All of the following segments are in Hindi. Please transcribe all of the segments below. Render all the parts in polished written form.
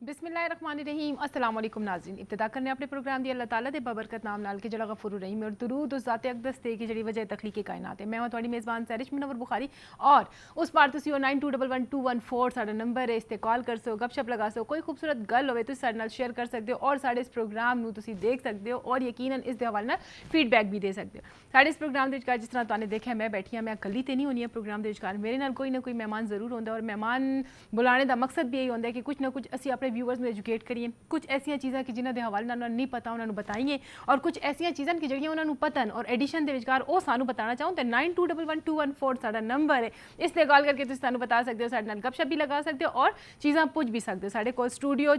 बिस्मिल्लाहिर्रहमानिर्रहीम। अस्सलाम वालेकुम नाज़रीन। इब्तिदा करने अपने प्रोग्राम दी अल्लाह ताला दे बबरकत नाम नाल के जड़ा गफूर रहीम और दुरूद उस ज़ात अक़दस ते की जड़ी वजह तखलीक़ कायनात है। मैं हूं तुहाडी मेज़बान सैरिश मुनव्वर बुखारी और उस पार तुसी 92112114 साडा नंबर है, इस ते कॉल कर सो, गपशप लगा सो, कोई खूबसूरत गल होवे तुसी साडे नाल शेयर कर सकते हो और साडे इस प्रोग्राम नूं तुसी देख सकते हो और यकीनन इस दे हवाले नाल फीडबैक भी दे सकते हो। साडे इस प्रोग्राम दे विचकार जिस तरह तुहाने देखा मैं बैठी हां, मैं कल्ली ते नहीं होनी है प्रोग्राम दे विचकार, मेरे नाल कोई ना कोई मेहमान जरूर होंदा और मेहमान बुलाने का मकसद भी यही होंदा है कि कुछ ना कुछ असी अपने व्यूअर्स में एजुकेट करिए, कुछ ऐसिया चीज़ा कि जिन्हों के हवाले नाल नहीं पता उन्होंने बताइए और कुछ ऐसिया चीज़ा कि जड़ियाँ उन्होंने पता और एडिशन के विचकार वो सानू बताना चाहूँ तो 92112114 साडा नंबर है, इस ते कॉल करके तुसीं सानू बता सकते हो, साडे नाल गपशप भी लगा सकते हो और चीज़ा पूछ भी सकते हो। साडे कोल स्टूडियो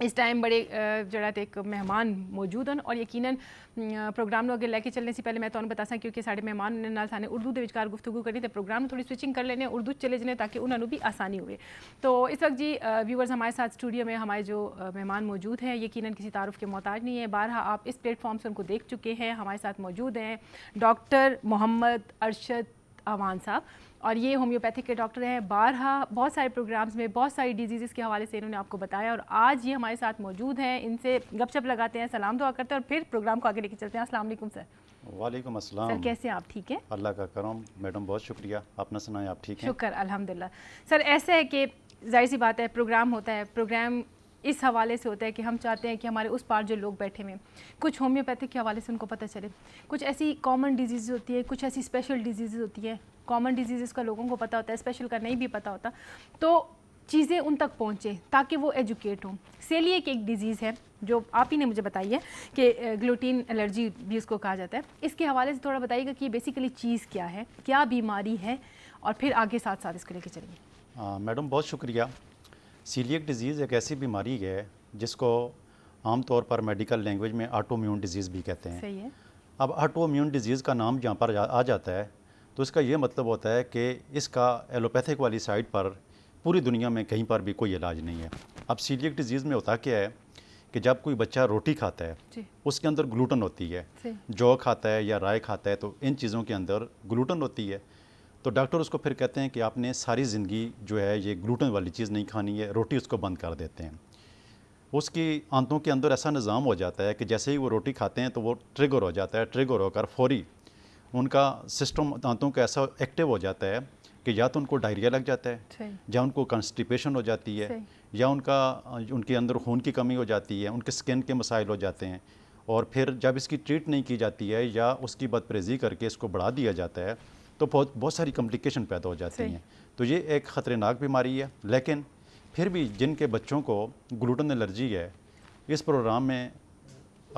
इस टाइम बड़े जड़ा ते एक मेहमान मौजूद हैं और यकीनन प्रोग्राम को अगे लैके चलने से पहले मैं तुहानू बता क्योंकि साडे मेहमान नाल साने उर्दू के विचकार गुफ्तगू करी तो प्रोग्राम थोड़ी स्विचिंग कर लेने, उर्दू चले जाने ताकि उन्होंने भी आसानी हुए। तो इस वक्त जी व्यूवर्स हमारे साथ स्टूडियो में हमारे जो मेहमान मौजूद हैं यकीनन किसी तारुफ के मोहताज नहीं है, बारहा आप इस प्लेटफॉर्म से उनको देख चुके हैं। हमारे साथ मौजूद हैं डॉक्टर मोहम्मद अरशद अवान साहब और ये होम्योपैथिक के डॉक्टर हैं। बारहा बहुत सारे प्रोग्राम्स में बहुत सारी डिजीज़ के हवाले से इन्होंने आपको बताया और आज ये हमारे साथ मौजूद हैं, इनसे गपशप लगाते हैं, सलाम दुआ करते हैं और फिर प्रोग्राम को आगे लेके चलते हैं। अस्सलाम वालेकुम सर। वालेकुम अस्सलाम। सर कैसे हैं आप? ठीक है, अल्लाह का करम मैडम, बहुत शुक्रिया। अपना सुनाएं, आप ठीक हैं? शुक्र अल्हम्दुलिल्लाह। सर ऐसा है कि जाहिर सी बात है प्रोग्राम होता है, प्रोग्राम इस हवाले से होता है कि हम चाहते हैं कि हमारे उस पार जो लोग बैठे हुए कुछ होम्योपैथिक के हवाले से उनको पता चले, कुछ ऐसी कॉमन डिजीज़ होती है, कुछ ऐसी स्पेशल डिजीज़ होती है। कॉमन डिजीज़ का लोगों को पता होता है, स्पेशल का नहीं भी पता होता, तो चीज़ें उन तक पहुँचे ताकि वो एजुकेट हों। सेलिएक एक डिज़ीज़ है जो आप ही ने मुझे बताई है कि ग्लूटीन एलर्जी भी उसको कहा जाता है, इसके हवाले से थोड़ा बताइएगा कि बेसिकली चीज़ क्या है, क्या बीमारी है और फिर आगे साथ साथ इसको लेके चलिए। मैडम बहुत शुक्रिया। सीलिएक डिज़ीज़ एक ऐसी बीमारी है जिसको आम तौर पर मेडिकल लैंग्वेज में ऑटोइम्यून डिज़ीज़ भी कहते हैं। सही है। अब ऑटोइम्यून डिज़ीज़ का नाम जहाँ पर आ जाता है तो इसका ये मतलब होता है कि इसका एलोपैथिक वाली साइड पर पूरी दुनिया में कहीं पर भी कोई इलाज नहीं है। अब सीलिएक डिज़ीज़ में होता क्या है कि जब कोई बच्चा रोटी खाता है उसके अंदर ग्लूटन होती है, जौ खाता है या राय खाता है तो इन चीज़ों के अंदर ग्लूटन होती है। तो डॉक्टर उसको फिर कहते हैं कि आपने सारी ज़िंदगी जो है ये ग्लूटन वाली चीज़ नहीं खानी है, रोटी उसको बंद कर देते हैं। उसकी आंतों के अंदर ऐसा निज़ाम हो जाता है कि जैसे ही वो रोटी खाते हैं तो वो ट्रिगर हो जाता है, ट्रिगर होकर फौरी उनका सिस्टम दांतों का ऐसा एक्टिव हो जाता है कि या तो उनको डायरिया लग जाता है, या उनको कॉन्स्टिपेशन हो जाती है, या उनके अंदर खून की कमी हो जाती है, उनके स्किन के मसाइल हो जाते हैं। और फिर जब इसकी ट्रीट नहीं की जाती है या उसकी बदपरहेज़ी करके इसको बढ़ा दिया जाता है तो बहुत सारी कॉम्प्लिकेशन पैदा हो जाती हैं। तो ये एक ख़तरनाक बीमारी है। लेकिन फिर भी जिनके बच्चों को ग्लूटन एलर्जी है, इस प्रोग्राम में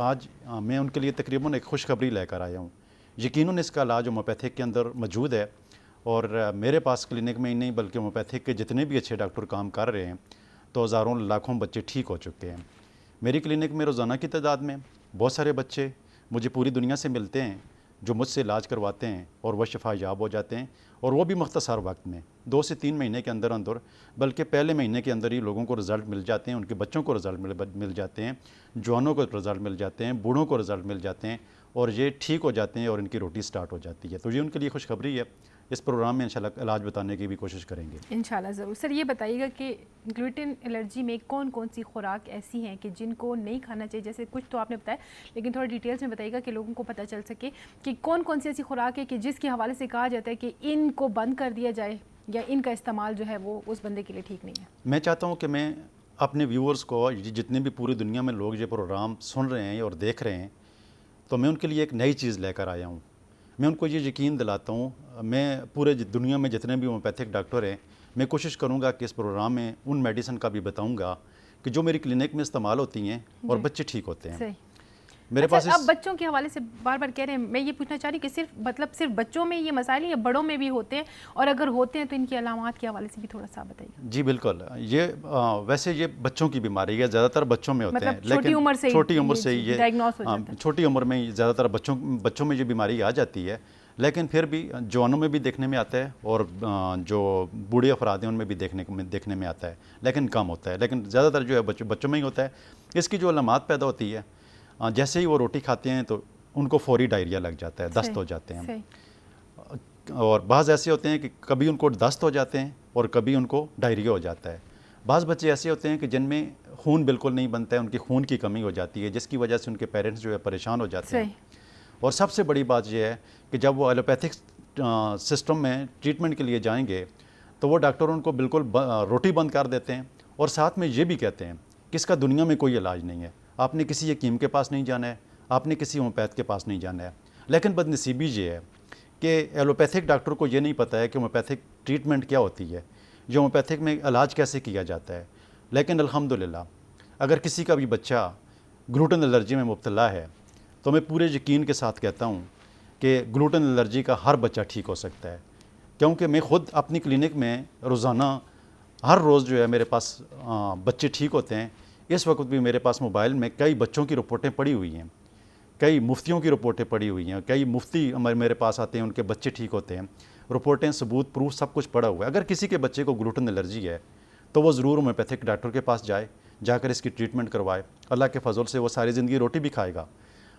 आज मैं उनके लिए तकरीबन एक खुशखबरी लेकर आया हूँ। यकीनन इसका इलाज होम्योपैथिक के अंदर मौजूद है और मेरे पास क्लिनिक में ही नहीं बल्कि होम्योपैथिक के जितने भी अच्छे डॉक्टर काम कर रहे हैं तो हज़ारों लाखों बच्चे ठीक हो चुके हैं। मेरी क्लिनिक में रोज़ाना की तादाद में बहुत सारे बच्चे मुझे पूरी दुनिया से मिलते हैं जो मुझसे इलाज करवाते हैं और वह शफा याब हो जाते हैं, और वो भी मुख्तसर वक्त में 2 से 3 महीने के अंदर अंदर, बल्कि पहले महीने के अंदर ही लोगों को रिज़ल्ट मिल जाते हैं, उनके बच्चों को रिज़ल्ट मिल जाते हैं, जवानों को रिज़ल्ट मिल जाते हैं, बूढ़ों को रिज़ल्ट मिल जाते हैं और ये ठीक हो जाते हैं और इनकी रोटी स्टार्ट हो जाती है। तो ये उनके लिए खुशखबरी है। इस प्रोग्राम में इंशाल्लाह इलाज बताने की भी कोशिश करेंगे इंशाल्लाह ज़रूर। सर ये बताइएगा कि ग्लूटेन एलर्जी में कौन कौन सी खुराक ऐसी हैं कि जिनको नहीं खाना चाहिए, जैसे कुछ तो आपने बताया लेकिन थोड़ा डिटेल्स में बताइएगा कि लोगों को पता चल सके कि कौन कौन सी ऐसी खुराक है कि जिसके हवाले से कहा जाता है कि इनको बंद कर दिया जाए या इनका इस्तेमाल जो है वो उस बंदे के लिए ठीक नहीं है। मैं चाहता हूँ कि मैं अपने व्यूअर्स को, जितने भी पूरी दुनिया में लोग ये प्रोग्राम सुन रहे हैं और देख रहे हैं, तो मैं उनके लिए एक नई चीज़ लेकर आया हूँ। मैं उनको ये यकीन दिलाता हूँ, मैं पूरे दुनिया में जितने भी होम्योपैथिक डॉक्टर हैं, मैं कोशिश करूँगा कि इस प्रोग्राम में उन मेडिसिन का भी बताऊँगा कि जो मेरी क्लिनिक में इस्तेमाल होती हैं और बच्चे ठीक होते हैं। मेरे पास अब बच्चों के हवाले से बार बार कह रहे हैं, मैं ये पूछना चाह रही कि सिर्फ बच्चों में ये मसाइल या बड़ों में भी होते हैं, और अगर होते हैं तो इनकी अलामात के हवाले से भी थोड़ा सा बताइए। जी बिल्कुल, ये वैसे ये बच्चों की बीमारी है, ज़्यादातर बच्चों में होते हैं, लेकिन छोटी उम्र से ये डायग्नोस हो जाता है। छोटी उम्र में ज़्यादातर बच्चों में ये बीमारी आ जाती है, लेकिन फिर भी जवानों में भी देखने में आता है और जो बूढ़े अफराद हैं उनमें भी देखने में आता है, लेकिन कम होता है। लेकिन ज़्यादातर जो है बच्चों में ही होता है। इसकी जो अलामात पैदा होती है, जैसे ही वो रोटी खाते हैं तो उनको फौरी डायरिया लग जाता है, दस्त हो जाते हैं, और बाज़ ऐसे होते हैं कि कभी उनको दस्त हो जाते हैं और कभी उनको डायरिया हो जाता है। बाज़ बच्चे ऐसे होते हैं कि जिनमें खून बिल्कुल नहीं बनता है, उनकी खून की कमी हो जाती है, जिसकी वजह से उनके पेरेंट्स जो है परेशान हो जाते हैं। और सबसे बड़ी बात यह है कि जब वो एलोपैथिक सिस्टम में ट्रीटमेंट के लिए जाएंगे तो वो डॉक्टर उनको बिल्कुल रोटी बंद कर देते हैं और साथ में ये भी कहते हैं कि इसका दुनिया में कोई इलाज नहीं है, आपने किसी हकीम के पास नहीं जाना है, आपने किसी होम्योपैथ के पास नहीं जाना है। लेकिन बदनसीबी ये है कि एलोपैथिक डॉक्टर को ये नहीं पता है कि होम्योपैथिक ट्रीटमेंट क्या होती है, जो होम्योपैथिक में इलाज कैसे किया जाता है। लेकिन अल्हम्दुलिल्लाह अगर किसी का भी बच्चा ग्लूटेन एलर्जी में मुब्तला है तो मैं पूरे यकीन के साथ कहता हूँ कि ग्लूटेन एलर्जी का हर बच्चा ठीक हो सकता है, क्योंकि मैं ख़ुद अपनी क्लिनिक में रोज़ाना हर रोज़ जो है मेरे पास बच्चे ठीक होते हैं। इस वक्त भी मेरे पास मोबाइल में कई बच्चों की रिपोर्टें पड़ी हुई हैं, कई मुफ्तियों की रिपोर्टें पड़ी हुई हैं, कई मुफ्ती मेरे पास आते हैं, उनके बच्चे ठीक होते हैं, रिपोर्टें, सबूत, प्रूफ सब कुछ पड़ा हुआ है। अगर किसी के बच्चे को ग्लूटेन एलर्जी है तो वो ज़रूर होम्योपैथिक डॉक्टर के पास जाए, जाकर इसकी ट्रीटमेंट करवाए। अल्लाह के फजल से वो सारी ज़िंदगी रोटी भी खाएगा,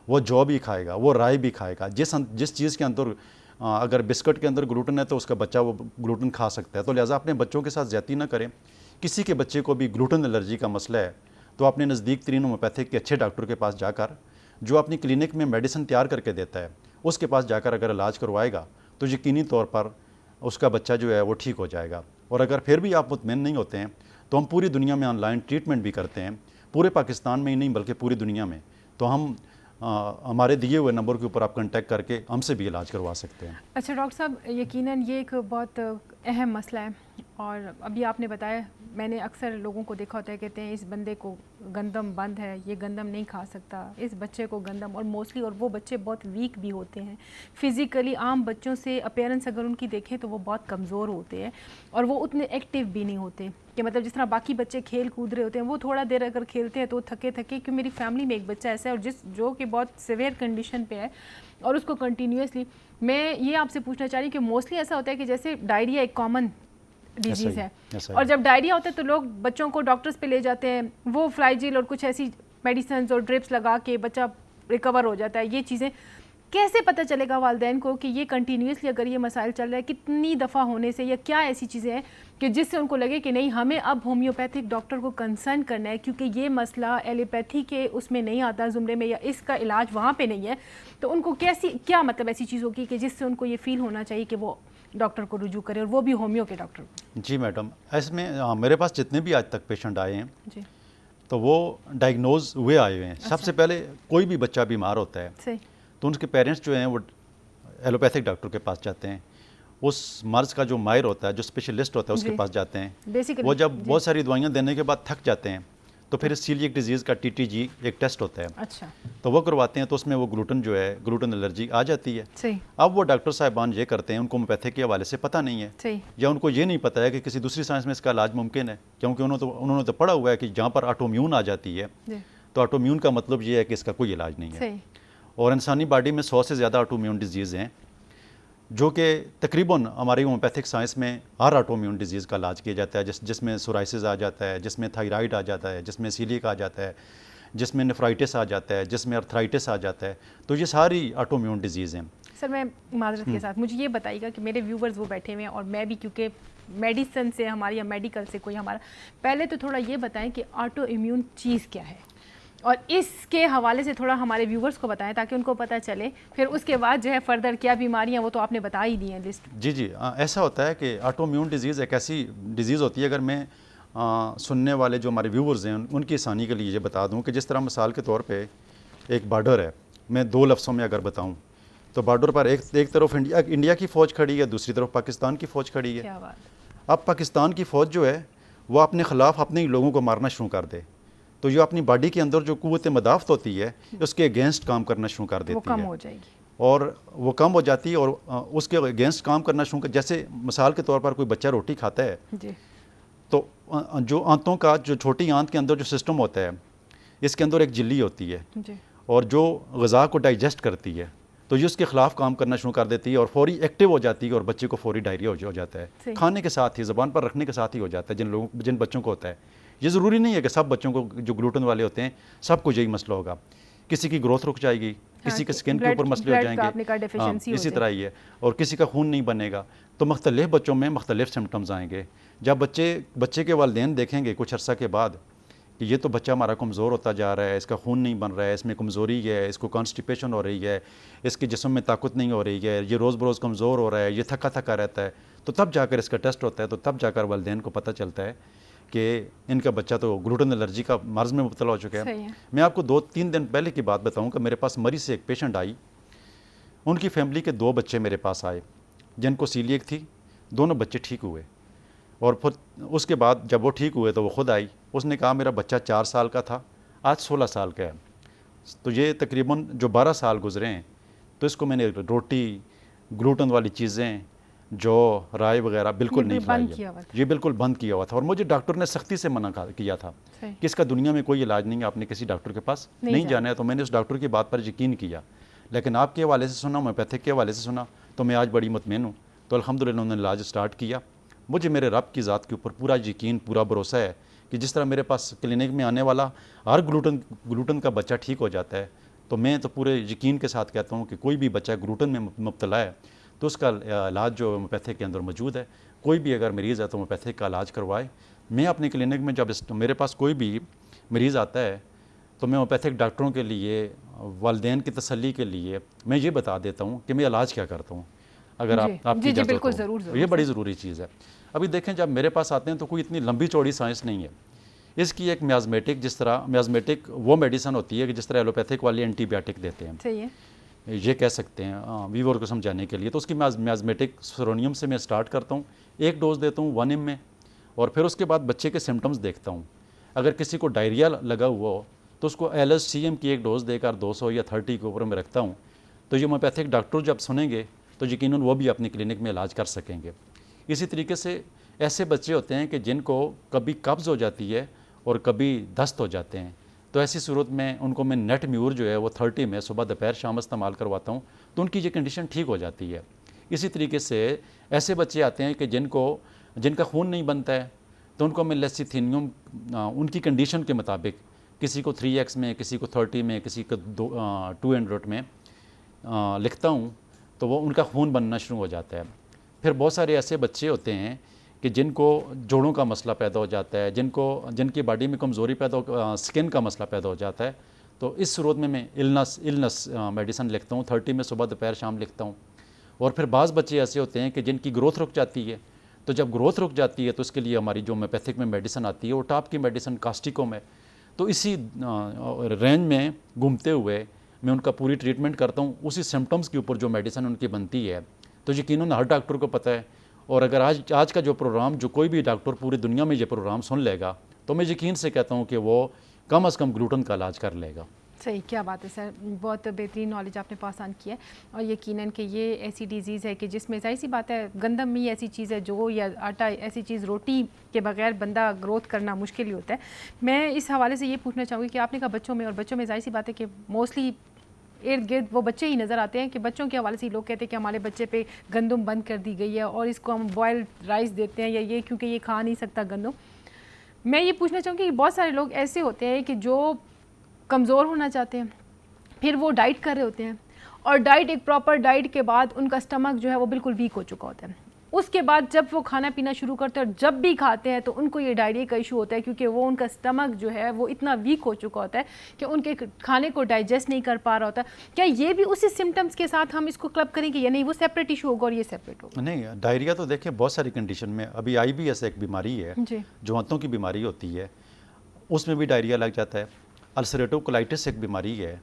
वो जौ भी खाएगा, वो राय भी खाएगा। जिस चीज़ के अंदर अगर बिस्किट के अंदर ग्लूटेन है तो उसका बच्चा वो ग्लूटेन खा सकता है। तो लिहाजा अपने बच्चों के साथ ज़्यादती ना करें। किसी के बच्चे को भी ग्लूटेन एलर्जी का मसला है तो अपने नज़दीक तरीन होम्योपैथिक के अच्छे डॉक्टर के पास जाकर, जो अपनी क्लिनिक में मेडिसिन तैयार करके देता है, उसके पास जाकर अगर इलाज करवाएगा तो यकीनी तौर पर उसका बच्चा जो है वो ठीक हो जाएगा। और अगर फिर भी आप मुतमईन नहीं होते हैं तो हम पूरी दुनिया में ऑनलाइन ट्रीटमेंट भी करते हैं, पूरे पाकिस्तान में ही नहीं बल्कि पूरी दुनिया में। तो हम हमारे दिए हुए नंबर के ऊपर आप कांटेक्ट करके हमसे भी इलाज करवा सकते हैं। अच्छा डॉक्टर साहब, यकीनन ये एक बहुत अहम मसला है और अभी आपने बताया, मैंने अक्सर लोगों को देखा होता है, कहते हैं इस बंदे को गंदम बंद है, ये गंदम नहीं खा सकता, इस बच्चे को गंदम, और मोस्टली और वो बच्चे बहुत वीक भी होते हैं फिज़िकली। आम बच्चों से अपीयरेंस अगर उनकी देखें तो वो बहुत कमज़ोर होते हैं और वो उतने एक्टिव भी नहीं होते कि मतलब जिस तरह बाकी बच्चे खेल कूद रहे होते हैं, वो थोड़ा देर अगर खेलते हैं तो थके क्योंकि मेरी फैमिली में एक बच्चा ऐसा है और जो कि बहुत सिवियर कंडीशन पे है और उसको कंटिन्यूसली, मैं ये आपसे पूछना चाह रही हूँ कि मोस्टली ऐसा होता है कि जैसे डायरिया एक कॉमन डिजीज़ है और जब डायरिया होता है तो लोग बच्चों को डॉक्टर्स पे ले जाते हैं, वो फ्लाइजिल और कुछ ऐसी मेडिसिन और ड्रिप्स लगा के बच्चा रिकवर हो जाता है। ये चीज़ें कैसे पता चलेगा वालिदैन को कि ये कंटिन्यूसली अगर ये मसाइल चल रहा है, कितनी दफ़ा होने से, या क्या ऐसी चीज़ें हैं कि जिससे उनको लगे कि नहीं हमें अब होम्योपैथिक डॉक्टर को कंसर्न करना है क्योंकि ये मसला एलोपैथी के उसमें नहीं आता ज़ुमरे में, या इसका इलाज वहाँ पे नहीं है। तो उनको क्या मतलब ऐसी चीज़ होगी कि जिससे उनको ये फील होना चाहिए कि वो डॉक्टर को रुजू करें और वो भी होम्यो के डॉक्टर को? जी मैडम, इसमें मेरे पास जितने भी आज तक पेशेंट आए हैं जी, तो वो डायग्नोज हुए आए हुए हैं। अच्छा। सबसे पहले कोई भी बच्चा बीमार होता है सही, तो उनके पेरेंट्स जो हैं वो एलोपैथिक डॉक्टर के पास जाते हैं, उस मर्ज़ का जो माहिर होता है, जो स्पेशलिस्ट होता है उसके जी। पास जाते हैं। बेसिकली वो जब बहुत सारी दवाइयाँ देने के बाद थक जाते हैं तो फिर सीलिएक डिजीज़ का TTG एक टेस्ट होता है, अच्छा, तो वो करवाते हैं, तो उसमें वो ग्लूटेन एलर्जी आ जाती है। सही अब वो डॉक्टर साहिबान ये करते हैं, उनको होम्योपैथिक के हवाले से पता नहीं है, सही, या उनको ये नहीं पता है कि किसी दूसरी साइंस में इसका इलाज मुमकिन है, क्योंकि उन्होंने तो पढ़ा हुआ है कि जहाँ पर ऑटोम्यून आ जाती है जी, तो ऑटोम्यून का मतलब ये है कि इसका कोई इलाज नहीं है। सही, और इंसानी बॉडी में 100 से ज़्यादा ऑटोम्यून डिजीज़ हैं, जो कि तकरीबन हमारी होम्योपैथिक साइंस में हर ऑटोम्यून डिजीज़ का इलाज किया जाता है, जिसमें सोराइसिस आ जाता है, जिसमें थायराइड आ जाता है, जिसमें सीलिक आ जाता है, जिसमें नेफ्राइटिस आ जाता है, जिसमें अर्थराइटिस आ जाता है। तो ये सारी ऑटोम्यून डिजीज़ हैं। सर मैं माजरत के साथ मुझे ये बताइएगा कि मेरे व्यूवर्स वो बैठे हुए हैं और मैं भी, क्योंकि मेडिसिन से हमारी या मेडिकल से कोई हमारा, पहले तो थोड़ा ये बताएं कि ऑटो इम्यून चीज़ क्या है और इसके हवाले से थोड़ा हमारे व्यूवर्स को बताएं ताकि उनको पता चले, फिर उसके बाद जो है फर्दर क्या बीमारियां, वो तो आपने बता ही दी हैं लिस्ट। जी, ऐसा होता है कि ऑटोम्यून डिजीज़ एक ऐसी डिजीज़ होती है, अगर मैं सुनने वाले जो हमारे व्यूवर्स हैं उनकी आसानी के लिए ये बता दूं कि जिस तरह मिसाल के तौर पे एक बॉर्डर है, मैं 2 लफ्ज़ों में अगर बताऊं तो बॉर्डर पर एक तरफ इंडिया की फ़ौज खड़ी है, दूसरी तरफ पाकिस्तान की फ़ौज खड़ी है। क्या बात। अब पाकिस्तान की फ़ौज जो है वो अपने ख़िलाफ़ अपने ही लोगों को मारना शुरू कर दे तो जो अपनी बॉडी के अंदर जो क़ुव्वत मदाफ़त होती है उसके अगेंस्ट काम करना शुरू कर देती है, वो कम हो जाएगी और वो कम हो जाती है और उसके अगेंस्ट काम करना शुरू कर, जैसे मिसाल के तौर पर कोई बच्चा रोटी खाता है जी, तो जो आंतों का जो छोटी आंत के अंदर जो सिस्टम होता है, इसके अंदर एक झिल्ली होती है जी, और जो ग़िज़ा को डाइजेस्ट करती है, तो ये उसके ख़िलाफ़ काम करना शुरू कर देती है और फौरी एक्टिव हो जाती है और बच्चे को फौरी डायरिया हो जाता है, खाने के साथ ही, ज़बान पर रखने के साथ ही हो जाता है जिन बच्चों को होता है। ये ज़रूरी नहीं है कि सब बच्चों को जो ग्लूटेन वाले होते हैं सबको यही मसला होगा। किसी की ग्रोथ रुक जाएगी, किसी के स्किन के ऊपर मसले हो जाएंगे, इसी तरह ही है, और किसी का खून नहीं बनेगा। तो मुख्तलिफ बच्चों में मुख्तलिफ सिम्टम्स आएंगे। जब बच्चे के वालिदैन देखेंगे कुछ अर्सा के बाद कि ये तो बच्चा हमारा कमज़ोर होता जा रहा है, इसका खून नहीं बन रहा है, इसमें कमज़ोरी है, इसको कॉन्स्टिपेशन हो रही है, इसके जिस्म में ताकत नहीं हो रही है, ये रोज़ बरोज़ कमज़ोर हो रहा है, ये थका थका रहता है, तो तब जाकर इसका टेस्ट होता है, तो तब जाकर वालिदैन को पता चलता है कि इनका बच्चा तो ग्लूटेन एलर्जी का मर्ज़ में मुब्तला हो चुका है। मैं आपको 2-3 दिन पहले की बात बताऊँ कि मेरे पास मरीज से एक पेशेंट आई, उनकी फैमिली के 2 बच्चे मेरे पास आए जिनको सीलिएक थी, दोनों बच्चे ठीक हुए, और फिर उसके बाद जब वो ठीक हुए तो वो ख़ुद आई, उसने कहा मेरा बच्चा 4 साल का था, आज 16 साल का है। तो ये तकरीबन जो 12 साल गुजरे हैं, तो इसको मैंने रोटी, ग्लूटेन वाली चीज़ें, जो राय वगैरह बिल्कुल नहीं खिलाई है, ये बिल्कुल बंद किया हुआ था। और मुझे डॉक्टर ने सख्ती से मना किया था कि इसका दुनिया में कोई इलाज नहीं है, आपने किसी डॉक्टर के पास नहीं जाना है। तो मैंने उस डॉक्टर की बात पर यकीन किया, लेकिन आपके हवाले से सुना, होम्योपैथिक के हवाले से सुना, तो मैं आज बड़ी मुतमईन हूँ। तो अल्हम्दुलिल्लाह उन्होंने इलाज स्टार्ट किया। मुझे मेरे रब की ज़ात के ऊपर पूरा यकीन, पूरा भरोसा है कि जिस तरह मेरे पास क्लिनिक में आने वाला हर ग्लूटेन का बच्चा ठीक हो जाता है, तो मैं तो पूरे यकीन के साथ कहता हूँ कि कोई भी बच्चा ग्लूटेन में मुब्तला है तो उसका इलाज जो होम्योपैथिक के अंदर मौजूद है। कोई भी अगर मरीज़ है तो होम्योपैथिक का इलाज करवाए। मैं अपनी क्लिनिक में जब मेरे पास कोई भी मरीज़ आता है तो मैं होम्योपैथिक डॉक्टरों के लिए, वालिदैन की तसल्ली के लिए मैं ये बता देता हूँ कि मैं इलाज क्या करता हूँ। अगर आपकी इजाज़त हो, ये बड़ी ज़रूरी चीज़ है। अभी देखें, जब मेरे पास आते हैं तो कोई इतनी लंबी चौड़ी साइंस नहीं है। इसकी एक म्याज़मेटिक, जिस तरह म्याज़मेटिक वो मेडिसिन होती है कि जिस तरह एलोपैथिक वाली एंटीबायोटिक देते हैं, सही है, ये कह सकते हैं व्यूअर को समझाने के लिए। तो उसकी म्याज़मेटिक सेरोनियम से मैं स्टार्ट करता हूँ, एक डोज देता हूँ 1 ml में, और फिर उसके बाद बच्चे के सिम्टम्स देखता हूँ। अगर किसी को डायरिया लगा हुआ हो तो उसको LSCM की एक डोज़ देकर 200 या 30 के ऊपर में रखता हूँ। तो ये होम्योपैथिक डॉक्टर जब सुनेंगे तो यकीनन वो भी अपनी क्लिनिक में इलाज कर सकेंगे। इसी तरीके से ऐसे बच्चे होते हैं कि जिनको कभी कब्ज़ हो जाती है और कभी दस्त हो जाते हैं, तो ऐसी सूरत में उनको मैं नेट म्यूर जो है वो 30 में सुबह दोपहर शाम इस्तेमाल करवाता हूँ, तो उनकी ये कंडीशन ठीक हो जाती है। इसी तरीके से ऐसे बच्चे आते हैं कि जिनका खून नहीं बनता है, तो उनको मैं लेसिथिनियम उनकी कंडीशन के मुताबिक, किसी को 3x में, किसी को 30 में, किसी को 200 में लिखता हूँ, तो वो उनका खून बनना शुरू हो जाता है। फिर बहुत सारे ऐसे बच्चे होते हैं कि जिनको जोड़ों का मसला पैदा हो जाता है, जिनकी बॉडी में कमज़ोरी स्किन का मसला पैदा हो जाता है, तो इस सूरत में मैं इलनेस मेडिसिन लिखता हूँ, 30 में सुबह दोपहर शाम लिखता हूँ। और फिर बाज़ बच्चे ऐसे होते हैं कि जिनकी ग्रोथ रुक जाती है, तो जब ग्रोथ रुक जाती है तो उसके लिए हमारी जो होम्योपैथिक में मेडिसिन आती है वो टॉप की मेडिसिन कास्टिको में, तो इसी रेंज में घूमते हुए मैं उनका पूरी ट्रीटमेंट करता हूँ। उसी सिम्टम्स के ऊपर जो मेडिसिन उनकी बनती है, तो यकीनन हर डॉक्टर को पता है। और अगर आज का जो प्रोग्राम, जो कोई भी डॉक्टर पूरी दुनिया में ये प्रोग्राम सुन लेगा, तो मैं यकीन से कहता हूँ कि वो कम अज़ कम ग्लूटेन का इलाज कर लेगा। सही, क्या बात है सर, बहुत बेहतरीन नॉलेज आपने पास ऑन किया है। और यकीनन कि ये ऐसी डिज़ीज़ है कि जिसमें जाहिर सी बात है, गंदम ही ऐसी चीज़ है जो, या आटा ऐसी चीज़, रोटी के बगैर बंदा ग्रोथ करना मुश्किल ही होता है। मैं इस हवाले से ये पूछना चाहूँगी कि आपने कहा बच्चों में, और बच्चों में जाहिर सी बात है कि मोस्टली इर्द गिर्द वो बच्चे ही नज़र आते हैं कि बच्चों के हवाले से लोग कहते हैं कि हमारे बच्चे पे गंदम बंद कर दी गई है और इसको हम बॉयल्ड राइस देते हैं, या ये क्योंकि ये खा नहीं सकता गंदम। मैं ये पूछना चाहूँगी कि बहुत सारे लोग ऐसे होते हैं कि जो कमज़ोर होना चाहते हैं, फिर वो डाइट कर रहे होते हैं, और डाइट, एक प्रॉपर डाइट के बाद उनका स्टमक जो है वो बिल्कुल वीक हो चुका होता है। उसके बाद जब वो खाना पीना शुरू करते हैं और जब भी खाते हैं तो उनको ये डायरिया का इशू होता है, क्योंकि वो उनका स्टमक जो है वो इतना वीक हो चुका होता है कि उनके खाने को डाइजेस्ट नहीं कर पा रहा होता। क्या ये भी उसी सिम्टम्स के साथ हम इसको क्लब करेंगे, या नहीं वो सेपरेट इशू होगा और ये सेपरेट होगा? नहीं, डायरिया तो देखिए बहुत सारी कंडीशन में, अभी IBS एक बीमारी है जो आंतों की बीमारी होती है, उसमें भी डायरिया लग जाता है। अल्सरेटिव कोलाइटिस एक बीमारी है,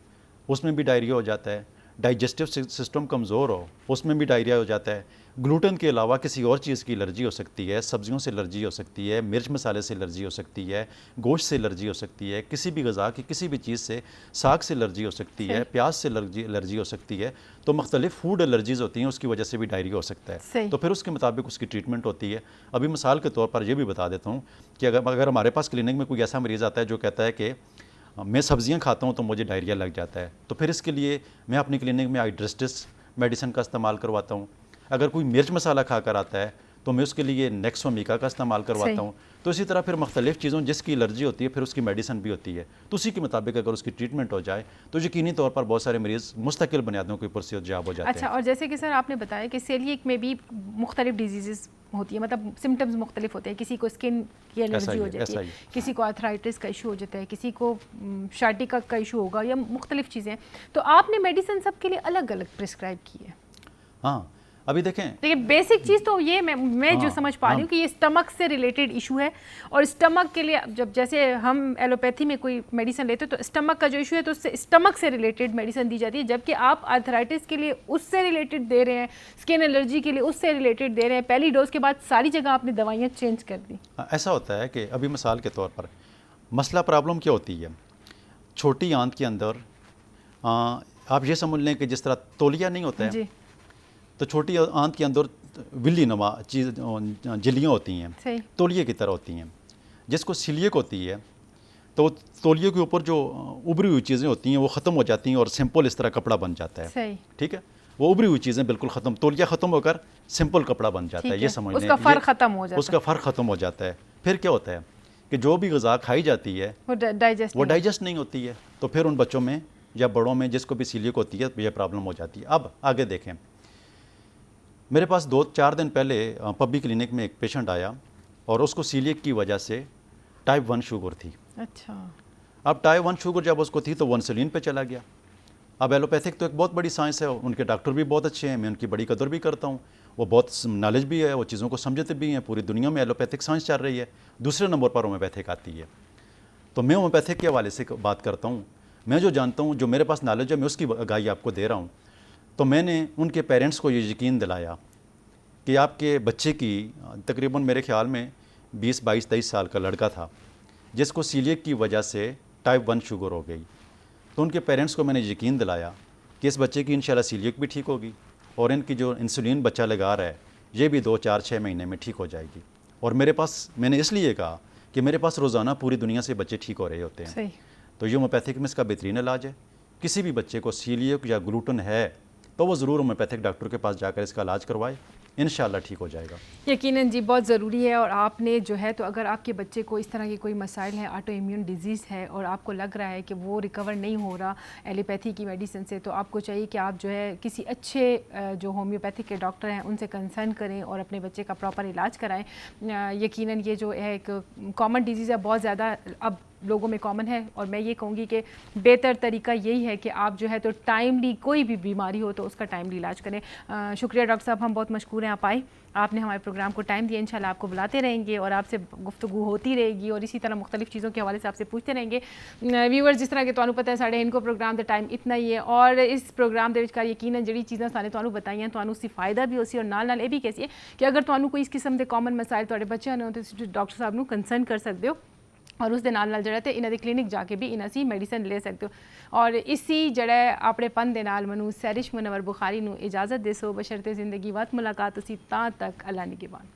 उसमें भी डायरिया हो जाता है। डाइजेस्टिव सिस्टम कमज़ोर हो, उसमें भी डायरिया हो जाता है। ग्लूटेन के अलावा किसी और चीज़ की एलर्जी हो सकती है, सब्जियों से एलर्जी हो सकती है, मिर्च मसाले से एलर्जी हो सकती है, गोश्त से एलर्जी हो सकती है, किसी भी ग़िज़ा की किसी भी चीज़ से, साग से एलर्जी हो सकती है, प्याज से एलर्जी हो सकती है। तो मुख्तलिफ फूड एलर्जीज़ होती हैं, उसकी वजह से भी डायरिया हो सकता है। तो फिर उसके मुताबिक उसकी ट्रीटमेंट होती है। अभी मिसाल के तौर पर यह भी बता देता हूँ कि अगर हमारे पास क्लिनिक में कोई ऐसा मरीज़ आता है जो कहता है कि मैं सब्जियां खाता हूं तो मुझे डायरिया लग जाता है, तो फिर इसके लिए मैं अपनी क्लिनिक में आइड्रेस्टिस मेडिसिन का इस्तेमाल करवाता हूं। अगर कोई मिर्च मसाला खाकर आता है तो मैं उसके लिए नेक्सोमिका का इस्तेमाल करवाता हूं। तो इसी तरह फिर मुख्तलिफ चीज़ों जिसकी एलर्जी होती है फिर उसकी मेडिसिन भी होती है, तो उसी के मुताबिक अगर उसकी ट्रीटमेंट हो जाए तो यकीनी तौर पर बहुत सारे मरीज़ मुस्तकिल बुनियादों के ऊपर सेहतयाब हो जाते अच्छा, हैं। और जैसे कि सर आपने बताया कि सेलिएक में भी मुख्तलिफ डिजीज़ होती है, मतलब सिम्टम्स मुख्तलिफ होते हैं, किसी को स्किन की एलर्जी हो जाती है, किसी को आर्थराइटिस का इशू हो जाता है, किसी को शार्टिका का इशू होगा या मुख्तलिफ चीज़ें, तो आपने मेडिसिन सबके लिए अलग अलग प्रिस्क्राइब की है। हाँ, अभी देखें, देखिए बेसिक चीज़ तो ये मैं जो समझ पा रही हूँ कि ये स्टमक से रिलेटेड इशू है, और स्टमक के लिए जब जैसे हम एलोपैथी में कोई मेडिसिन लेते हैं तो स्टमक का जो इशू है तो उससे स्टमक से रिलेटेड मेडिसिन दी जाती है, जबकि आप आर्थराइटिस के लिए उससे रिलेटेड दे रहे हैं, स्किन एलर्जी के लिए उससे रिलेटेड दे रहे हैं। पहली डोज के बाद सारी जगह आपने दवाइयाँ चेंज कर दी। ऐसा होता है कि अभी मिसाल के तौर पर मसला प्रॉब्लम क्या होती है, छोटी आंत के अंदर आप ये समझ लें कि जिस तरह तौलिया नहीं होता है, तो छोटी आंत के अंदर विल्ली नुमा चीज़ झिल्लियाँ होती हैं, तौलिए की तरह होती हैं। जिसको सीलिएक होती है तो तौलिए के ऊपर जो उभरी हुई चीज़ें होती हैं वो ख़त्म हो जाती हैं और सिंपल इस तरह कपड़ा बन जाता है। ठीक है, वो उभरी हुई चीज़ें बिल्कुल ख़त्म, तौलिया ख़त्म होकर सिंपल कपड़ा बन जाता है, ये समझ लें, उसका फ़र्क ख़त्म हो जाता है। उसका फ़र्क ख़त्म हो जाता है। फिर क्या होता है कि जो भी ग़िज़ा खाई जाती है वो डाइजेस्ट नहीं होती है, तो फिर उन बच्चों में या बड़ों में जिसको भी सीलिएक होती है ये प्रॉब्लम हो जाती है। अब आगे देखें, मेरे पास 2-4 दिन पहले पब्बी क्लिनिक में एक पेशेंट आया और उसको सीलिएक की वजह से टाइप 1 शुगर थी। अच्छा, अब टाइप 1 शुगर जब उसको थी तो वो इंसुलिन पे चला गया। अब एलोपैथिक तो एक बहुत बड़ी साइंस है, उनके डॉक्टर भी बहुत अच्छे हैं, मैं उनकी बड़ी कदर भी करता हूँ, वो बहुत नॉलेज भी है, वो चीज़ों को समझते भी हैं। पूरी दुनिया में एलोपैथिक साइंस चल रही है, दूसरे नंबर पर होम्योपैथिक आती है। तो मैं होम्योपैथिक के हवाले से बात करता हूँ, मैं जो जानता हूँ, जो मेरे पास नॉलेज है, मैं उसकी आगाही आपको दे रहा हूँ। तो मैंने उनके पेरेंट्स को ये यकीन दिलाया कि आपके बच्चे की तकरीबन मेरे ख्याल में 20-22-23 साल का लड़का था जिसको सीलिएक की वजह से टाइप 1 शुगर हो गई। तो उनके पेरेंट्स को मैंने यकीन दिलाया कि इस बच्चे की इंशाल्लाह सीलिएक भी ठीक होगी और इनकी जो इंसुलिन बच्चा लगा रहा है ये भी 2-4-6 महीने में ठीक हो जाएगी। और मेरे पास, मैंने इसलिए कहा कि मेरे पास रोज़ाना पूरी दुनिया से बच्चे ठीक हो रहे होते हैं। तो ये होम्योपैथिक में इसका बेहतरीन इलाज है। किसी भी बच्चे को सीलिएक या ग्लूटन है तो वो ज़रूर होम्योपैथिक डॉक्टर के पास जाकर इसका इलाज करवाए, इंशाल्लाह ठीक हो जाएगा। यकीनन जी, बहुत ज़रूरी है। और आपने जो है तो अगर आपके बच्चे को इस तरह के कोई मसाइल है, ऑटो इम्यून डिजीज़ है और आपको लग रहा है कि वो रिकवर नहीं हो रहा एलोपैथी की मेडिसिन से, तो आपको चाहिए कि आप जो है किसी अच्छे जो होम्योपैथिक के डॉक्टर हैं उनसे कंसल्ट करें और अपने बच्चे का प्रॉपर इलाज कराएं। यकीनन ये जो है एक कॉमन डिजीज़ है, बहुत ज़्यादा अब लोगों में कॉमन है, और मैं ये कहूँगी कि बेहतर तरीका यही है कि आप जो है तो टाइमली कोई भी बीमारी हो तो उसका टाइमली इलाज करें। शुक्रिया डॉक्टर साहब, हम बहुत मशकूर हैं आप आए, आपने हमारे प्रोग्राम को टाइम दिया। इंशाल्लाह आपको बुलाते रहेंगे और आपसे गुफ्तगू होती रहेगी और इसी तरह मुख्तलिफ चीज़ों के हवाले से आपसे पूछते रहेंगे। व्यूअर्स, जिस तरह के तुहानू पता है साढ़े इनको प्रोग्राम दा टाइम इतना ही है, और इस प्रोग्राम दे विचकार यकीनन जिहड़ी चीज़ां साने तुहानू बताइयां तुहानू उससे फ़ायदा भी होसी और नाल ये भी कैसी है कि अगर तुहानू कोई इस किस्म के कॉमन मसाइल तुहाडे बच्चों ने तो डॉक्टर साहब नू कंसर्न कर सकते हो और उस दे नाल जड़ा ते इन्हां दे क्लिनिक जाके भी इन्हां सी मेडिसिन ले सकते हो। और इसी जड़ा अपने पन दे नाल मनु सैरिश मुनव्वर बुखारी नू इजाज़त देसो, बशर्ते ज़िंदगी वत मुलाकात उसी तां तक अल्लाह निगहबान।